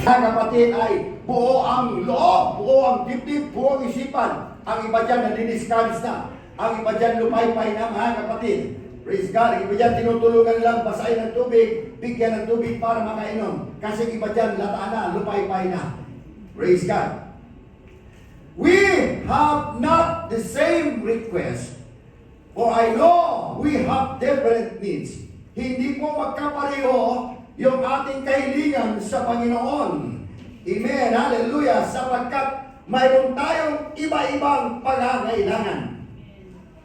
Kapatid ay buo ang loob, buo ang dibdib, buo ang isipan. Ang iba dyan naliliskalis na. Ang iba dyan lupay-pay na, mga kapatid. Praise God. Ang iba dyan tinutulungan lang basahin ng tubig, bigyan ng tubig para makainom. Kasi iba dyan lataan na, lupay-pay na. Praise God. We have not the same request, for I know we have different needs. Hindi po magkapareho yung ating kahilingan sa Panginoon. Amen. Hallelujah. Sapagkat mayroon tayong iba-ibang pangangailangan.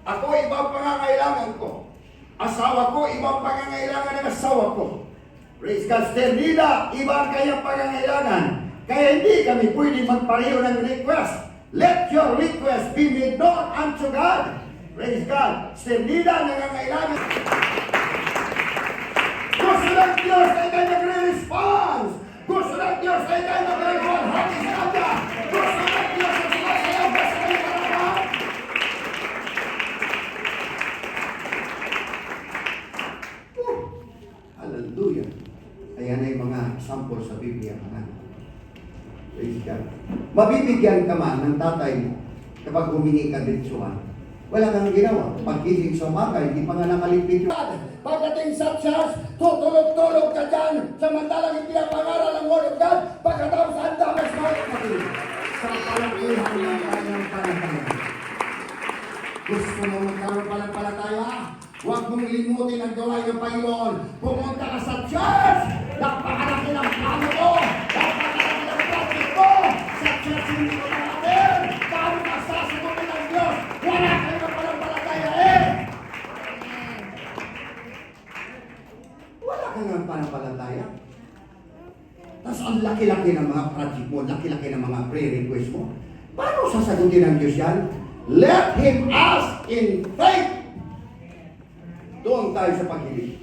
Ako, ibang pangangailangan ko. Asawa ko, ibang pangangailangan ng asawa ko. Praise God. Nila, iba ang kanyang pangangailangan. Kaya hindi kami pwede magpareho ng request. Let your request be made known unto God. Praise God. Nila, nangangailangan. Gusto ng Diyos ay kayo nagre-response. Gusto ng Diyos ay kayo nagre-respond. Hati sa Kanya. Gusto ng Diyos ay sumasayaw ka sa kanyang harapan. Hallelujah. Ayan ay mga sample sa Biblia. Praise God. Mabibigyan ka man ng tatay mo kapag humingi ka diretsuhan. Wala kang ginawa. Pagkising sa umaga, hindi pa nga nakalipit yung... Pagdating sa church, tutulog-tulog ka dyan, samantalang hindi ang pangaral ng Word of God, pagkatapos ang damas mo, sa palakihan ng kanyang pananampalataya. Gusto mo magkaroon palampalataya? Huwag mong limutin ang gawain ng Panginoon. Pumunta ka sa church, napakalaki ng plano mo, napakalaki ng project mo, sa church hindi mo natin, paano ka sasagutin ng Diyos? Wala kayo ng palampalataya eh! Wala ka ng panampalataya. Tapos ang laki-laki ng mga project mo, laki-laki ng mga prayer request mo. Paano sasagutin ng Diyos yan? Let Him ask in faith. Doon tayo sa pag-ibig.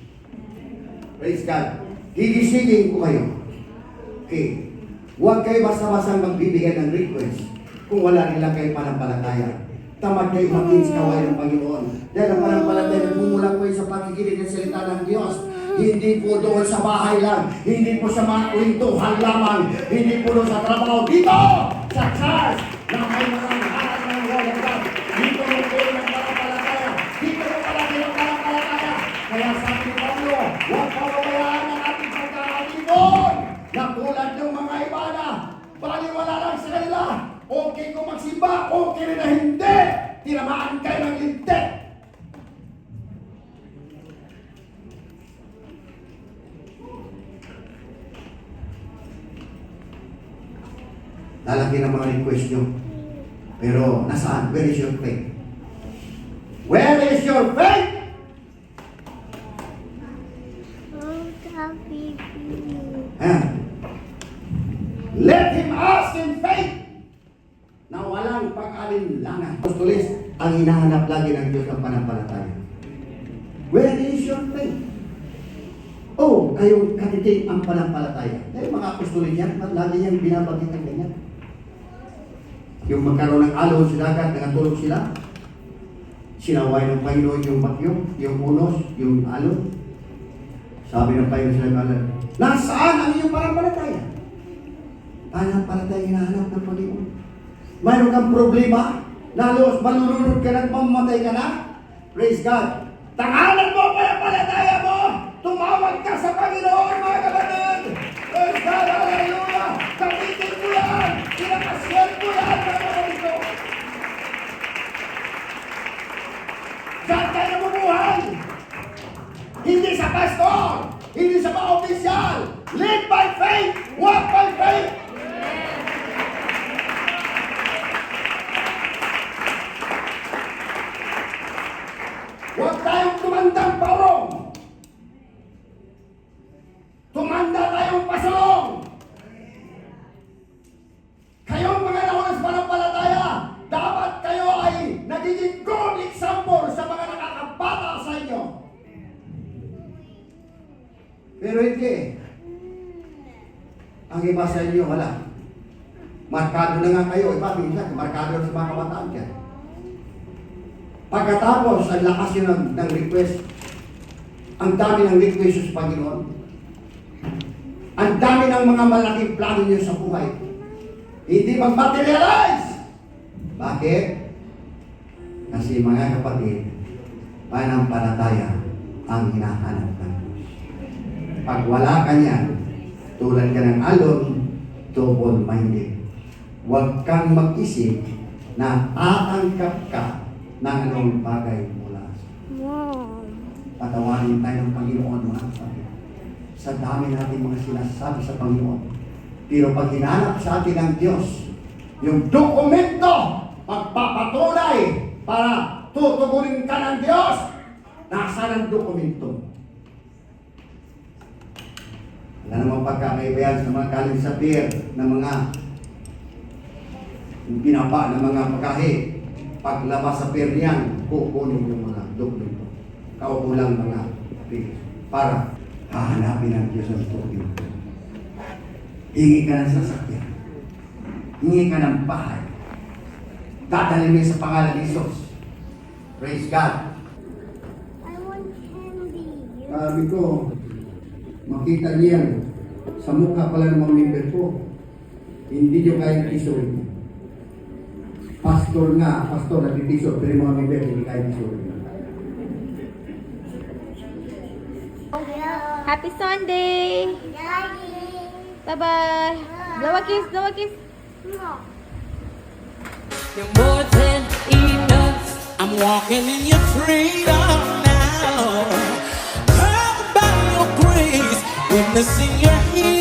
Praise God. Gigisingin ko kayo. Okay. Huwag kayo basta-basta magbibigay ng request kung wala nila kayo panampalataya. Tamad kayo mag-ins kaway ng Panginoon. Dahil ang panampalataya, nagmumula po sa pakikinig ng salita ng Diyos. Hindi po doon sa bahay lang. Hindi po sa mga kwentuhan lamang. Hindi po doon sa trabaho. Dito! Sa church! Na may mga harap ng Word of God. Dito mo po yung panampalataya. Dito mo palagi yung panampalataya. Kaya sabi ni Pablo, huwag pababayaan ang ating pagkakatipon. Na tulad ng mga iba na baliwala lang sa kanila. Okay kung magsimba, okay rin na hindi. Tinamaan kayo ng lintik. Lalaki ng mga request nyo. Pero nasaan? Where is your faith? Where is your faith? Let him ask in faith na walang pag-alinlangan. Apostoles, ang hinahanap lagi ng Diyos ng panampalataya. Where is your faith? Oh, kayong katiting ang panampalataya. Dahil mga apostoles yan, lagi niyang binabagit ang ganyan. Yung magkaroon ng alon sa dagat, nakatulog sila. Sinaway ng Panginoon yung bagyo, yung unos, yung alon. Sabi ng Panginoon sa kalan, nasaan ang iyong panampalataya? Panampalataya hinahanap ng Panginoon. Mayroon kang problema, lalo malulunod ka na, mamatay ka na. Praise God. Tangalan mo, panampalataya mo. Tumawag ka sa Panginoon, mga kapatid. Praise God, hallelujah. Gamitin mo yan. Pinakasyan mo yan, mga kapatid ko. Saan tayo namumuhay? Hindi sa pastor, hindi sa mga opisyal. Live by faith, walk by faith. Huwag tayong tumandang parong. Tumanda tayong pasulong. Kayong mga nawalas panampalataya, dapat kayo ay nagiging good example sa mga nakakabata sa inyo. Pero hindi. Ang iba sa inyo, wala. Markado na nga kayo. Iba, minsan, markado sa mga kabataan dyan. Pagkatapos, ang lakas yun ng request. Ang dami ng request sa Panginoon. Ang dami ng mga malaking plano niyo sa buhay. Hindi mag-materialize. Bakit? Kasi mga kapatid, panampalataya ang hinahanap ng Diyos. Pag wala ka niyan, tulad ka ng alon, double-minded. Huwag kang mag-isip na aangkat ka ng anong bagay mula sa patawarin tayo ng Panginoon, mga kapatid. Sa dami natin mga sinasabi sa Panginoon. Pero pag hinanap sa atin ng Diyos, yung dokumento, magpapatunay para tutugunin ka ng Diyos, nasaan ang dokumento? Wala namang pagkakaibayan sa mga galing sa pier ng mga pinapa ng mga pagkahe. Paglabas sa pier niyan, kukunin yung mga dokumento. Kaupo lang mga pier para hahanapin ng Diyos ang dokumento. Hingi ka ng sasakyan. Hingi ka ng bahay. Dadalhin mo sa pangalan ni Jesus. Praise God. I want candy. Sabi ko, makita niyan sa mukha pala ng mga member ko. Hindi nyo kaya tisurin. Pastor nagtitisor, pero yung mga member hindi kaya tisurin. Happy Sunday! Daddy. Bye-bye! Blow a kiss! Blow a kiss! No. You're more than enough. I'm walking in your freedom now. Covered by your grace, witnessing your healing.